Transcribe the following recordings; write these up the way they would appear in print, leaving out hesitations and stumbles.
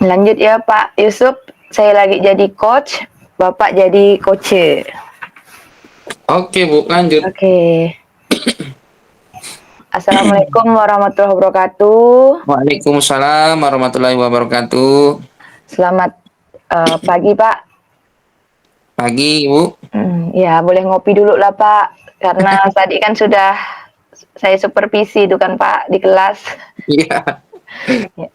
Lanjut ya Pak Yusuf, saya lagi jadi coach, Bapak jadi coacher. Oke Bu, lanjut. Oke. Assalamualaikum warahmatullahi wabarakatuh. Waalaikumsalam warahmatullahi wabarakatuh. Selamat pagi Pak. Pagi Bu. Ya boleh ngopi dulu lah Pak, karena tadi kan sudah saya supervisi itu kan Pak di kelas. Iya. Ya.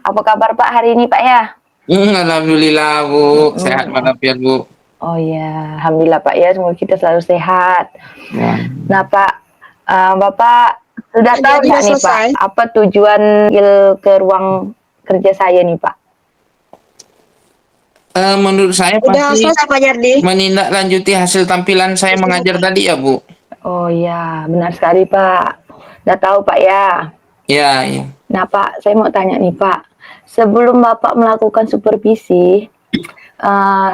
Apa kabar Pak hari ini Pak ya? Alhamdulillah Bu, sehat Mm, walafiat Bu. oh ya, alhamdulillah Pak ya, semoga kita selalu sehat. Ya. Nah Pak, Bapak sudah tahu Jadi nggak udah nih Pak, selesai. apa tujuan ke ruang kerja saya nih Pak? Menurut saya Udah pasti selesai Pak Jardi. menindaklanjuti hasil tampilan saya mengajar tadi ya Bu. Oh ya, benar sekali Pak. Udah tahu Pak ya. Ya, ya. Nah Pak, saya mau tanya nih Pak, sebelum Bapak melakukan supervisi, eh,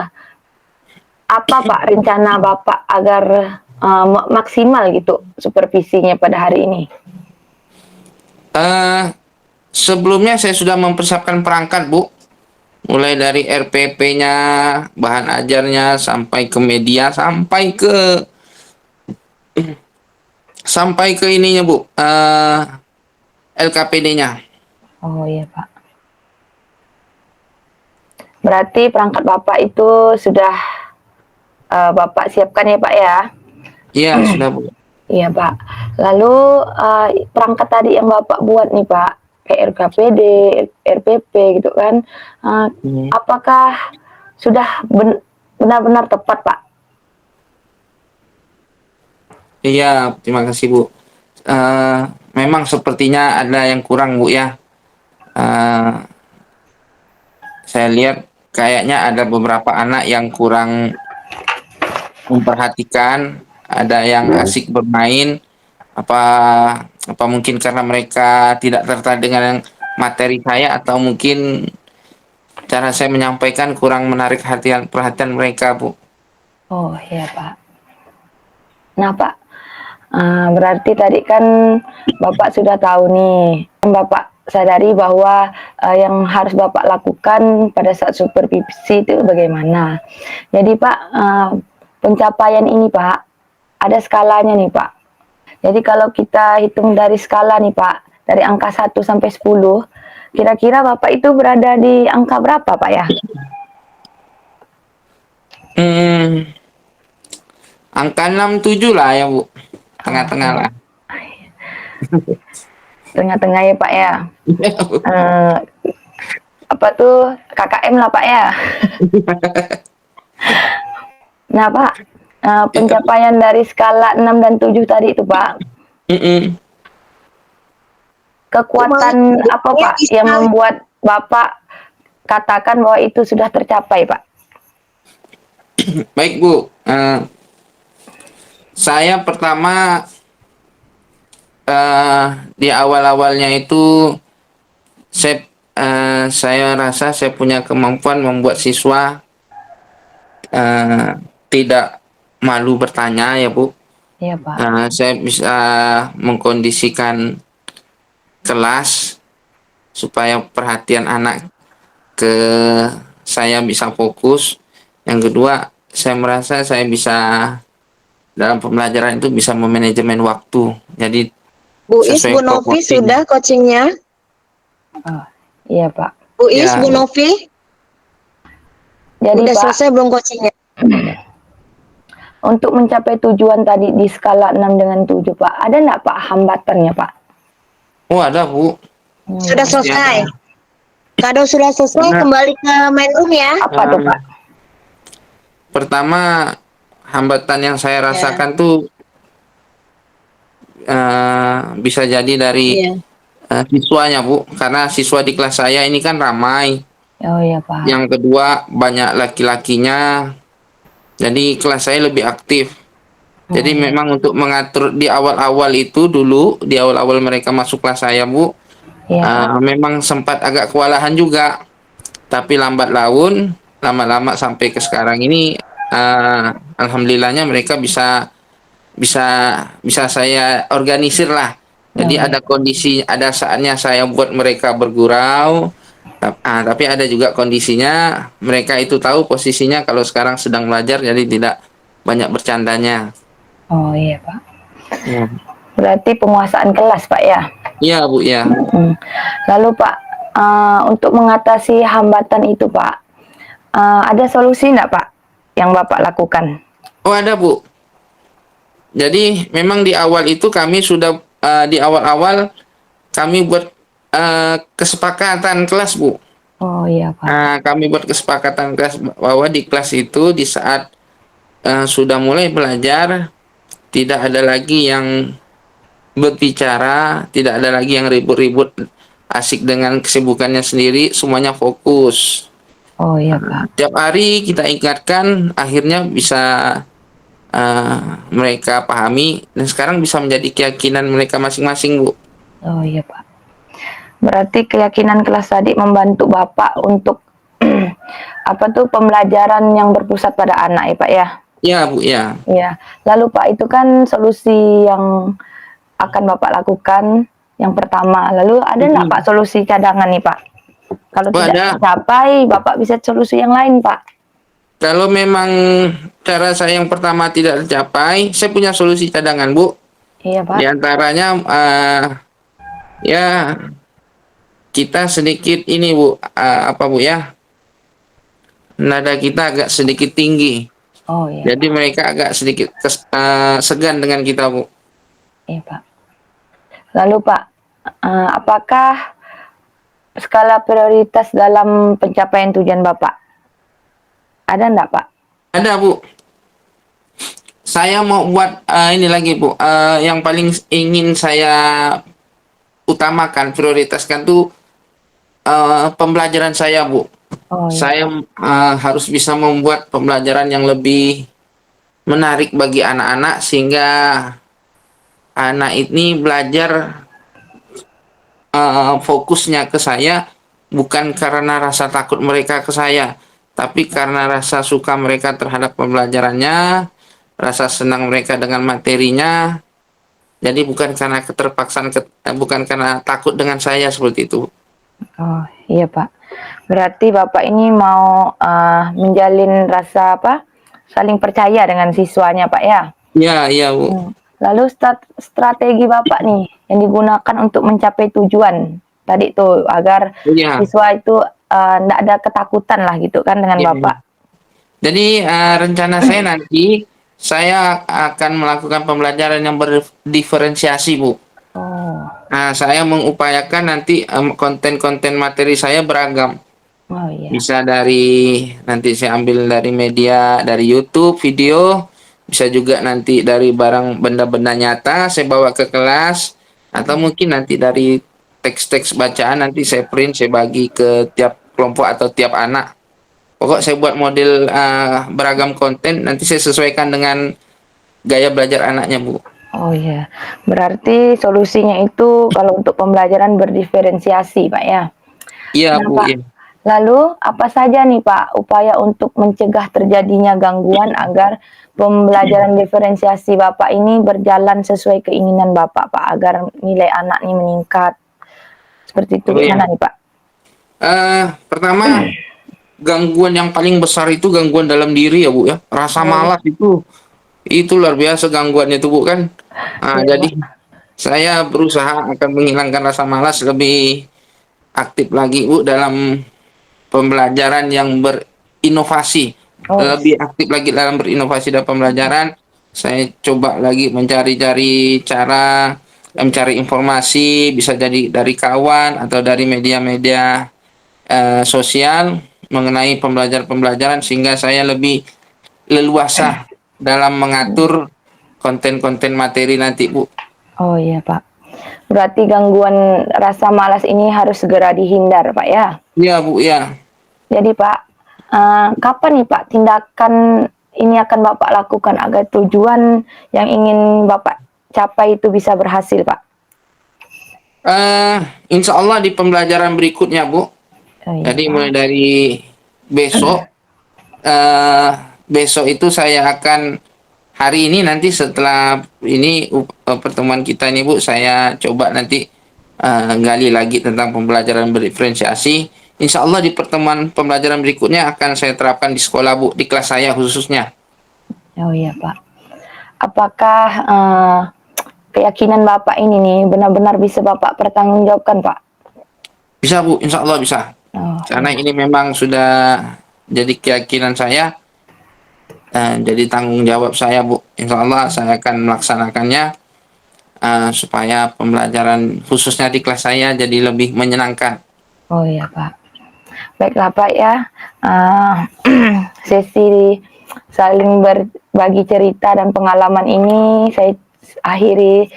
apa Pak rencana Bapak agar maksimal gitu supervisinya pada hari ini? Eh, Sebelumnya saya sudah mempersiapkan perangkat Bu. Mulai dari RPP-nya, bahan ajarnya, sampai ke media, sampai ke ininya Bu, LKPD-nya. Oh iya Pak. Berarti perangkat Bapak itu sudah Bapak siapkan ya Pak ya? Iya, sudah Bu. Iya Pak. Lalu perangkat tadi yang Bapak buat nih Pak, kayak RKPD, RPP gitu kan, apakah sudah benar-benar tepat Pak? Iya, terima kasih Bu. Eh, Memang sepertinya ada yang kurang Bu ya. Eh, saya lihat kayaknya ada beberapa anak yang kurang memperhatikan, ada yang asik bermain. Apa apa mungkin karena mereka tidak tertarik dengan materi saya, atau mungkin cara saya menyampaikan kurang menarik perhatian mereka Bu. Oh iya Pak. Nah Pak, berarti tadi kan Bapak sudah tahu nih, Bapak sadari bahwa yang harus Bapak lakukan pada saat supervisi itu bagaimana. Jadi Pak, pencapaian ini Pak, ada skalanya nih Pak. Jadi kalau kita hitung dari skala nih Pak, dari angka 1 sampai 10, kira-kira Bapak itu berada di angka berapa Pak ya? Hmm, Angka 67 lah ya Bu. Oh, Tengah-tengah iya. lah. Tengah-tengah ya Pak ya. Eh, apa tuh KKM lah Pak ya. Nah Pak, pencapaian dari skala 6 dan 7 tadi itu Pak, Mm-mm. kekuatan apa Pak yang membuat Bapak katakan bahwa itu sudah tercapai Pak? Baik Bu. Saya pertama, di awal-awalnya itu saya rasa saya punya kemampuan membuat siswa eh, tidak malu bertanya ya Bu. Iya Pak. Saya bisa mengkondisikan kelas supaya perhatian anak ke saya bisa fokus. Yang kedua, saya merasa saya bisa dalam pembelajaran itu bisa memanajemen waktu. Jadi Bu Is, sesuai Bu Novi proporsi. sudah coachingnya. Oh, iya Pak. Bu Is, Ya, Bu Novi Jadi udah Pak, selesai belum coachingnya? untuk mencapai tujuan tadi di skala 6 dengan 7 Pak, ada nggak Pak hambatannya Pak? oh ada Bu. Sudah Pasti selesai. ada. Kalau sudah selesai Karena, kembali ke main room ya. Apa tuh Pak? pertama, hambatan yang saya Ya. rasakan tuh bisa jadi dari Iya. siswanya Bu, karena siswa di kelas saya ini kan ramai. Oh iya Pak. Yang kedua, banyak laki-lakinya, jadi kelas saya lebih aktif. Jadi Oh, memang untuk mengatur di awal-awal itu dulu, di awal-awal mereka masuk kelas saya Bu, iya Pak. memang sempat agak kewalahan juga. Tapi lambat laun, lama-lama sampai ke sekarang ini, alhamdulillahnya mereka bisa bisa bisa saya organisir lah. Oh Jadi iya. ada kondisi, ada saatnya saya buat mereka bergurau, Tapi ada juga kondisinya mereka itu tahu posisinya kalau sekarang sedang belajar, jadi tidak banyak bercandanya. Oh iya Pak. Ya, Berarti penguasaan kelas Pak ya. iya Bu ya. Lalu Pak, untuk mengatasi hambatan itu Pak, ada solusi nggak Pak yang Bapak lakukan? Oh ada Bu. Jadi memang di awal itu kami sudah di awal-awal kami buat kesepakatan kelas Bu. Oh iya Pak. Kami buat kesepakatan kelas bahwa di kelas itu di saat sudah mulai belajar tidak ada lagi yang berbicara, tidak ada lagi yang ribut-ribut, asik dengan kesibukannya sendiri, semuanya fokus. Oh iya Pak. Tiap hari kita ingatkan, akhirnya bisa mereka pahami dan sekarang bisa menjadi keyakinan mereka masing-masing, Bu. Oh iya Pak. Berarti keyakinan kelas tadi membantu Bapak untuk apa tuh pembelajaran yang berpusat pada anak ya Pak ya? Ya, Bu, ya. Iya. Lalu Pak itu kan solusi yang akan Bapak lakukan yang pertama. Lalu ada nggak Pak solusi cadangan nih Pak? Kalau Oh, tidak ada. tercapai, Bapak bisa solusi yang lain Pak. Kalau memang cara saya yang pertama tidak tercapai, saya punya solusi cadangan, Bu. Iya Pak. Di antaranya ya kita sedikit ini, Bu, apa Bu ya? Nada kita agak sedikit tinggi. Oh iya Jadi mereka agak sedikit segan dengan kita, Bu. Iya Pak. Lalu Pak, apakah skala prioritas dalam pencapaian tujuan Bapak? Ada enggak Pak? Ada, Bu. Saya mau buat ini lagi, Bu. Yang paling ingin saya utamakan, prioritaskan tuh pembelajaran saya, Bu. Oh iya. Saya harus bisa membuat pembelajaran yang lebih menarik bagi anak-anak sehingga anak ini belajar fokusnya ke saya bukan karena rasa takut mereka ke saya, tapi karena rasa suka mereka terhadap pembelajarannya, rasa senang mereka dengan materinya. Jadi bukan karena keterpaksaan, bukan karena takut dengan saya seperti itu. Oh iya Pak. Berarti Bapak ini mau menjalin rasa apa? Saling percaya dengan siswanya Pak ya? Iya, iya, Bu. Lalu strategi Bapak nih yang digunakan untuk mencapai tujuan tadi tuh agar Iya. siswa itu tidak ada ketakutan lah gitu kan dengan Iya. Bapak. Jadi rencana saya nanti saya akan melakukan pembelajaran yang berdiferensiasi, Bu. Oh, Saya mengupayakan nanti konten-konten materi saya beragam. oh iya. Bisa dari nanti saya ambil dari media dari YouTube video, bisa juga nanti dari barang benda-benda nyata saya bawa ke kelas, atau mungkin nanti dari teks-teks bacaan nanti saya print, saya bagi ke tiap kelompok atau tiap anak. Pokok saya buat model beragam konten, nanti saya sesuaikan dengan gaya belajar anaknya, Bu. Oh iya. Berarti solusinya itu kalau untuk pembelajaran berdiferensiasi, Pak ya. Iya, Nah, Bu. Pak, Iya. lalu apa saja nih, Pak, upaya untuk mencegah terjadinya gangguan agar pembelajaran diferensiasi Bapak ini berjalan sesuai keinginan Bapak, Pak, agar nilai anak ini meningkat. Seperti itu Oh, iya. gimana nih, Pak? Pertama, gangguan yang paling besar itu gangguan dalam diri ya, Bu ya. Rasa Oh, malas itu luar biasa gangguannya itu, Bu kan. iya, Jadi Pak. saya berusaha akan menghilangkan rasa malas, lebih aktif lagi, Bu, dalam pembelajaran yang berinovasi. Oh, Lebih aktif lagi dalam berinovasi dalam pembelajaran. Saya coba lagi mencari-cari cara, mencari informasi, bisa jadi dari kawan atau dari media-media sosial mengenai pembelajaran-pembelajaran sehingga saya lebih leluasa dalam mengatur konten-konten materi nanti, Bu. oh iya, Pak. Berarti gangguan rasa malas ini harus segera dihindar, Pak ya. Iya, Bu, ya. Jadi Pak, kapan nih Pak tindakan ini akan Bapak lakukan agar tujuan yang ingin Bapak capai itu bisa berhasil, Pak? Insya Allah di pembelajaran berikutnya, Bu. Oh iya, Jadi Pak. mulai dari besok, besok itu saya akan hari ini nanti setelah ini pertemuan kita ini, Bu, saya coba nanti gali lagi tentang pembelajaran berdiferensiasi. insya Allah di pertemuan pembelajaran berikutnya akan saya terapkan di sekolah Bu, di kelas saya khususnya. Oh iya Pak. Apakah keyakinan Bapak ini nih benar-benar bisa Bapak pertanggungjawabkan Pak? Bisa Bu, insya Allah bisa. Oh Karena iya. ini memang sudah jadi keyakinan saya, jadi tanggung jawab saya Bu. Insya Allah saya akan melaksanakannya, supaya pembelajaran khususnya di kelas saya jadi lebih menyenangkan. Oh iya Pak. Baiklah Pak ya. Eh, sesi saling berbagi cerita dan pengalaman ini saya akhiri,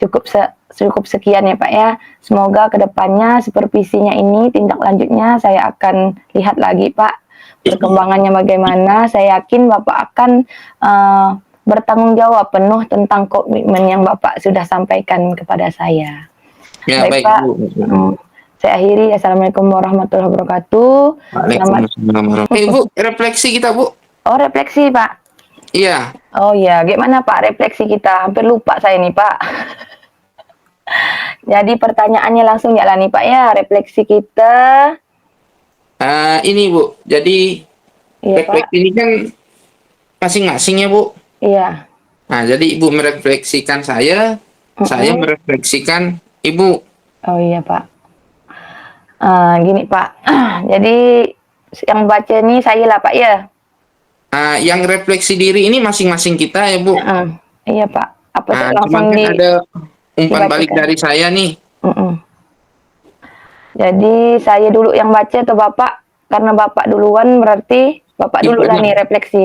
cukup sekian ya Pak ya. Semoga kedepannya supervisinya ini tindak lanjutnya saya akan lihat lagi Pak perkembangannya bagaimana. Saya yakin Bapak akan bertanggung jawab penuh tentang komitmen yang Bapak sudah sampaikan kepada saya. Ya, Baik baik Pak. Bu. Saya akhiri. Assalamualaikum warahmatullahi wabarakatuh. Selamat. Waalaikumsalam. Bu, refleksi kita Bu. Oh refleksi Pak. Iya. Oh iya, gimana Pak refleksi kita? Hampir lupa saya nih Pak. Jadi pertanyaannya langsung ya lah nih Pak ya, refleksi kita. Ini Bu, jadi Iya Pak. refleksi ini kan masing-masing ya Bu. Iya. Nah, jadi Ibu merefleksikan saya merefleksikan Ibu. Oh iya Pak. Gini Pak, jadi yang baca ini saya lah Pak ya. Yang refleksi diri ini masing-masing kita ya Bu. Iya Pak. Apa tuh Cuman langsung kan ada umpan balik dibacakan? dari saya nih. Jadi saya dulu yang baca atau Bapak? Karena Bapak duluan berarti Bapak dulu lah Ibunya. nih refleksi.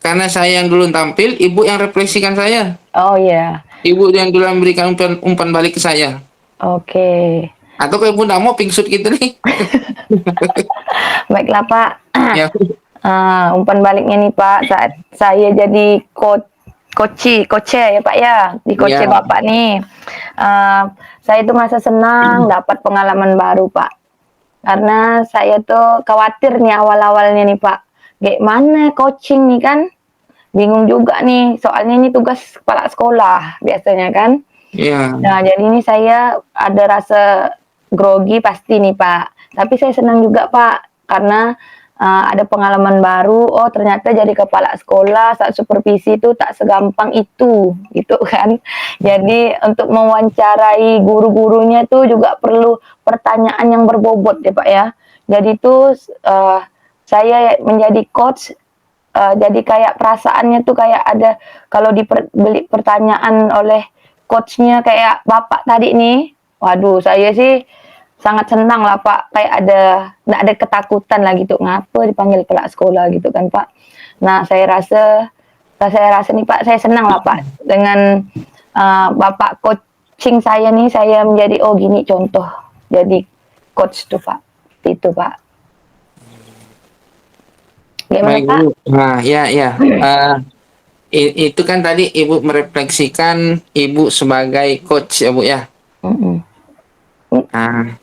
Karena saya yang dulu tampil, Ibu yang refleksikan saya. Oh iya. Ibu yang dulu memberikan umpan balik ke saya. Oke. Atau kalau Ibu nggak mau pingsut gitu nih. Baiklah Pak. Ya. Umpan baliknya nih Pak, saat saya jadi coach ya Pak ya, di coach Ya. Bapak nih. Saya tuh merasa senang dapat pengalaman baru Pak. Karena saya tuh khawatir nih awal-awalnya nih Pak. Gimana coaching nih kan? Bingung juga nih, soalnya ini tugas kepala sekolah biasanya kan. Iya. Nah, jadi ini saya ada rasa grogi pasti nih Pak. Tapi saya senang juga Pak, karena ada pengalaman baru. Oh ternyata jadi kepala sekolah saat supervisi itu tak segampang itu, gitu kan. Jadi untuk mewawancarai guru-gurunya itu juga perlu pertanyaan yang berbobot ya Pak ya. Jadi itu saya menjadi coach. Jadi kayak perasaannya tuh kayak ada kalau dibeli pertanyaan oleh coachnya kayak Bapak tadi nih, waduh saya sih sangat senang lah Pak, kayak nggak ada ketakutan lah gitu, ngapa dipanggil kepala sekolah gitu kan Pak. Nah saya rasa nih Pak, saya senang lah Pak dengan Bapak coaching saya nih, saya menjadi oh gini contoh jadi coach tuh Pak, itu Pak. Gimana Baik Pak? Bu. Nah, ya. Itu kan tadi Ibu merefleksikan Ibu sebagai coach ya Bu ya. Nah,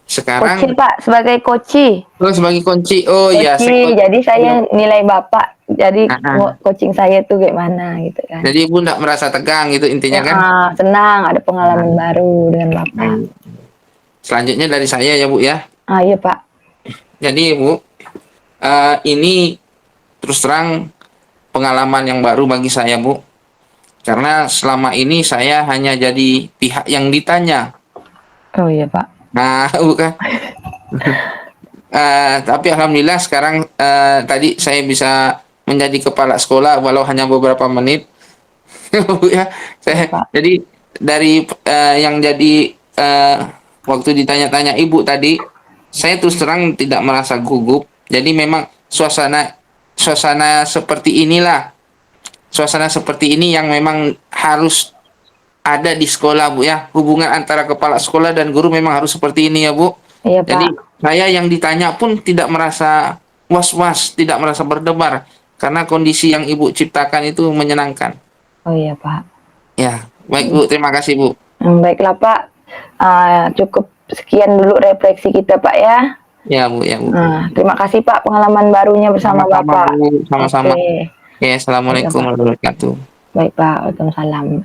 sekarang Coach Pak, sebagai coach. sebagai kunci. Oh iya, Coaching, jadi saya nilai Bapak, jadi Ah. coaching saya tuh gimana gitu kan. Jadi Ibu nggak merasa tegang gitu intinya kan? Senang ada pengalaman baru dengan Bapak. Baik. Selanjutnya dari saya ya Bu ya. Iya Pak. Jadi Bu, ini terus terang pengalaman yang baru bagi saya Bu. Karena selama ini saya hanya jadi pihak yang ditanya. Oh iya Pak. Nah, bukan. Tapi alhamdulillah sekarang tadi saya bisa menjadi kepala sekolah walau hanya beberapa menit. Bu ya. Pak. Jadi dari yang jadi waktu ditanya-tanya Ibu tadi, saya terus terang tidak merasa gugup. Jadi memang suasana seperti inilah. Suasana seperti ini yang memang harus ada di sekolah Bu ya. Hubungan antara kepala sekolah dan guru memang harus seperti ini ya Bu. Iya Jadi Pak. saya yang ditanya pun tidak merasa was-was, tidak merasa berdebar karena kondisi yang Ibu ciptakan itu menyenangkan. Oh iya Pak. Ya, baik Bu, terima kasih Bu. Baiklah Pak. Cukup sekian dulu refleksi kita Pak ya. Ya Bu, ya Bu. Terima kasih Pak pengalaman barunya bersama Sama-sama Bapak. Bu, sama-sama. Oke. Ya, assalamualaikum warahmatullahi wabarakatuh. Baik Pak, waalaikumsalam.